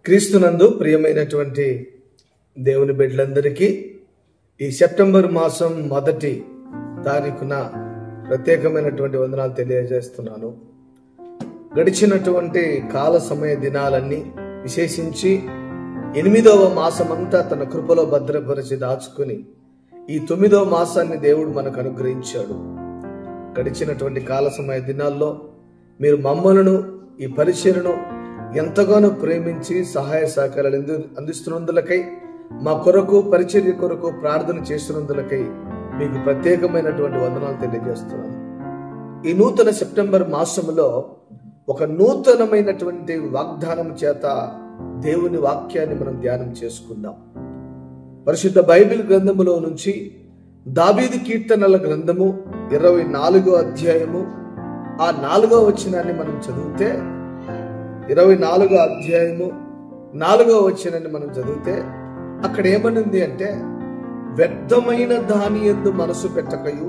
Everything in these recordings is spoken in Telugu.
క్రీస్తునందు ప్రియమైనటువంటి దేవుని బిడ్డలందరికీ ఈ సెప్టెంబర్ మాసం మొదటి తారీఖున ప్రత్యేకమైనటువంటి వందనాలు తెలియజేస్తున్నాను. గడిచినటువంటి కాల సమయ దినాలన్నీ విశేషించి 8వ మాసమంతా తన కృపలో భద్రపరిచి దాచుకుని ఈ 9వ మాసాన్ని దేవుడు మనకు అనుగ్రహించాడు. గడిచినటువంటి కాల సమయ దినాల్లో మీరు మమ్మలను ఈ పరిచర్యను ఎంతగానో ప్రేమించి సహాయ సహకారాలు అందిస్తున్నందులకై, మా కొరకు పరిచర్య కొరకు ప్రార్థన చేస్తున్నందులకై మీకు ప్రత్యేకమైనటువంటి వందనాలు తెలియజేస్తున్నాను. ఈ నూతన సెప్టెంబర్ మాసంలో ఒక నూతనమైనటువంటి వాగ్దానం చేత దేవుని వాక్యాన్ని మనం ధ్యానం చేసుకుందాం. పరిశుద్ధ బైబిల్ గ్రంథములో నుంచి దావీదు కీర్తనల గ్రంథము 24వ అధ్యాయము ఆ 4వ వచనాన్ని మనం చదివితే, 24వ అధ్యాయము 4వ వచనాన్ని మనం చదివితే అక్కడ ఏమనుంది అంటే, వ్యర్థమైన దాని యందు మనసు పెట్టకయు,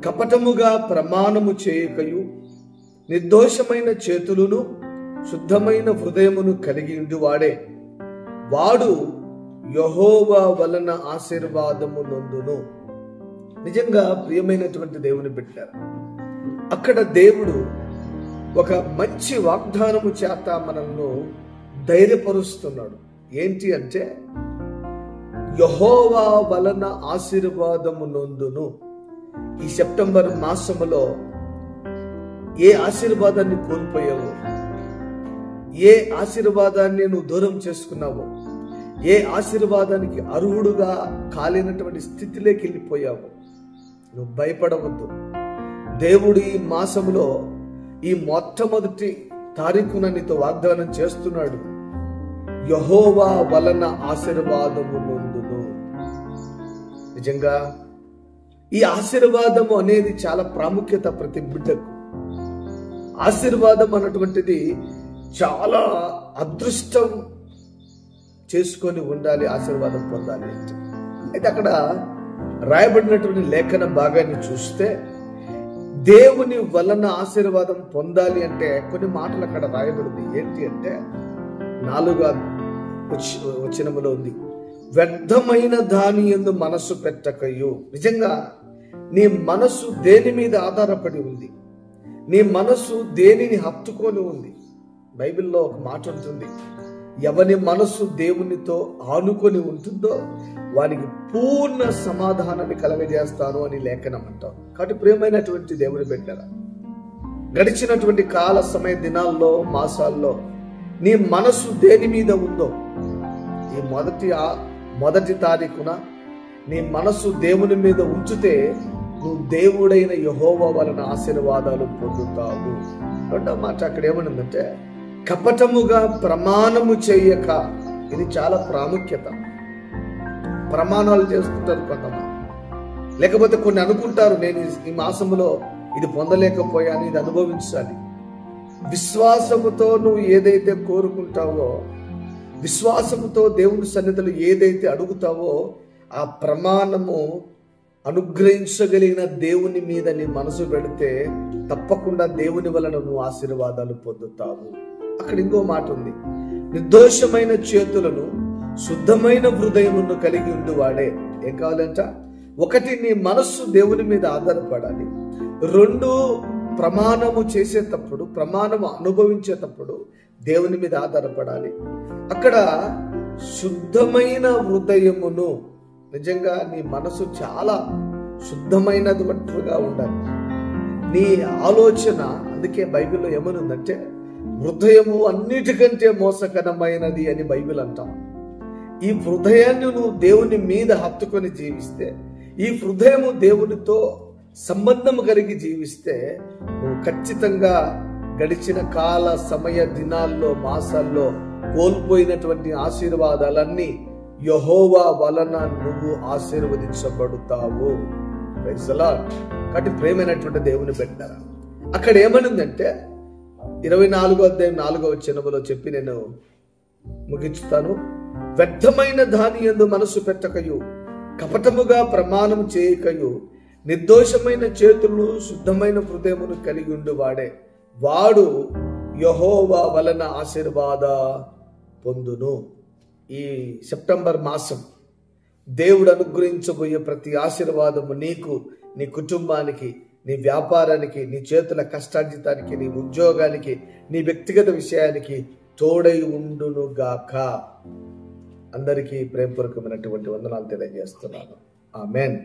కపటముగా ప్రమాణము చేయకయు, నిర్దోషమైన చేతులను శుద్ధమైన హృదయమును కలిగి ఉండువాడే వాడు యెహోవా వలన ఆశీర్వాదము నొందును. నిజంగా ప్రియమైనటువంటి దేవుని బిడ్డలారా, అక్కడ దేవుడు ఒక మంచి వాగ్దానము చేత మనల్ని ధైర్యపరుస్తున్నాడు. ఏంటి అంటే, యెహోవా వలన ఆశీర్వాదము నొందును. ఈ సెప్టెంబర్ మాసములో ఏ ఆశీర్వాదాన్ని కోల్పోయావో, ఏ ఆశీర్వాదాన్ని నువ్వు దూరం చేసుకున్నావో, ఏ ఆశీర్వాదానికి అర్హుడుగా కాలేనటువంటి స్థితిలోకి వెళ్ళిపోయావో, నువ్వు భయపడవద్దు. దేవుడు ఈ మాసములో ఈ మొట్టమొదటి తారీఖున నీతో వాగ్దానం చేస్తున్నాడు, యెహోవా వలన ఆశీర్వాదము నొందును. నిజంగా ఈ ఆశీర్వాదము అనేది చాలా ప్రాముఖ్యత ప్రతి బిడ్డకు. ఆశీర్వాదం అన్నటువంటిది చాలా అదృష్టం చేసుకొని ఉండాలి, ఆశీర్వాదం పొందాలి అంటే. అయితే అక్కడ రాయబడినటువంటి లేఖన భాగాన్ని చూస్తే, దేవుని వలన ఆశీర్వాదం పొందాలి అంటే కొన్ని మాటలు అక్కడ రాయబడింది. ఏంటి అంటే, 4వ వచనములో ఉంది, వ్యర్థమైన దాని యందు మనసు పెట్టకయు. నిజంగా నీ మనసు దేని మీద ఆధారపడి ఉంది? నీ మనసు దేనిని హత్తుకొని ఉంది? బైబిల్లో ఒక మాట ఉంటుంది, ఎవని మనసు దేవునితో ఆనుకొని ఉంటుందో వానికి పూర్ణ సమాధానాన్ని కలగజేస్తాను అని లేఖనం అంటాం. కాబట్టి ప్రియమైనటువంటి దేవుని బిడ్డలారా, గడిచినటువంటి కాల సమయ దినాల్లో మాసాల్లో నీ మనసు దేని మీద ఉందో, ఈ మొదటి తారీఖున నీ మనసు దేవుని మీద ఉంచితే నువ్వు దేవుడైన యెహోవా వలన ఆశీర్వాదాలు పొందుతావు. రెండవ మాట అక్కడ ఏమనుందంటే, కపటముగా ప్రమాణము చేయక. ఇది చాలా ప్రాముఖ్యత. ప్రమాణాలు చేస్తుంటారు కొంతమంది, లేకపోతే కొన్ని అనుకుంటారు, నేను ఈ మాసములో ఇది పొందలేకపోయాను, ఇది అనుభవించాలి. విశ్వాసముతో నువ్వు ఏదైతే కోరుకుంటావో, విశ్వాసముతో దేవుని సన్నిధిలో ఏదైతే అడుగుతావో, ఆ ప్రమాణము అనుగ్రహించగలిగిన దేవుని మీద నీ మనసు పెడితే తప్పకుండా దేవుని వలన నువ్వు ఆశీర్వాదాలు పొందుతావు. అక్కడ ఇంకో మాట ఉంది, నిర్దోషమైన చేతులను శుద్ధమైన హృదయమును కలిగి ఉండువాడే. ఏం కావాలంట? ఒకటి, నీ మనస్సు దేవుని మీద ఆధారపడాలి. 2, ప్రమాణము చేసేటప్పుడు, ప్రమాణము అనుభవించేటప్పుడు దేవుని మీద ఆధారపడాలి. అక్కడ శుద్ధమైన హృదయమును, నిజంగా నీ మనసు చాలా శుద్ధమైనదిగా ఉండాలి. నీ ఆలోచన, అందుకే బైబిల్లో ఏమనుందంటే, హృదయము అన్నిటికంటే మోసకరమైనది అని బైబిల్ అంటాం. ఈ హృదయాన్ని నువ్వు దేవుని మీద హత్తుకొని జీవిస్తే, ఈ హృదయము దేవునితో సంబంధం కలిగి జీవిస్తే, నువ్వు ఖచ్చితంగా గడిచిన కాల సమయ దినాల్లో మాసాల్లో కోల్పోయినటువంటి ఆశీర్వాదాలన్నీ యెహోవా వలన నువ్వు ఆశీర్వదించబడుతావు. Praise the lord. కాబట్టి ప్రేమైనటువంటి దేవుని బిడ్డలారా, అక్కడ ఏమనుందంటే, 24వ అధ్యాయం 4వ వచనములో చెప్పి నేను ముగించుతాను. వ్యర్థమైన దాని యందు మనసు పెట్టకయు, కపటముగా ప్రమాణం చేయకయు, నిర్దోషమైన చేతులను శుద్ధమైన హృదయమును కలిగి ఉండువాడే వాడు యెహోవా వలన ఆశీర్వాద పొందును. ఈ సెప్టెంబర్ మాసం దేవుడు అనుగ్రహించబోయే ప్రతి ఆశీర్వాదము నీకు, నీ కుటుంబానికి, నీ వ్యాపారానికి, నీ చేతుల కష్టార్జితానికి, నీ ఉద్యోగానికి, నీ వ్యక్తిగత విషయానికి తోడై ఉండునుగాక. అందరికీ ప్రేమపూర్వకమైనటువంటి వందనాలు తెలియజేస్తున్నాను. ఆమెన్.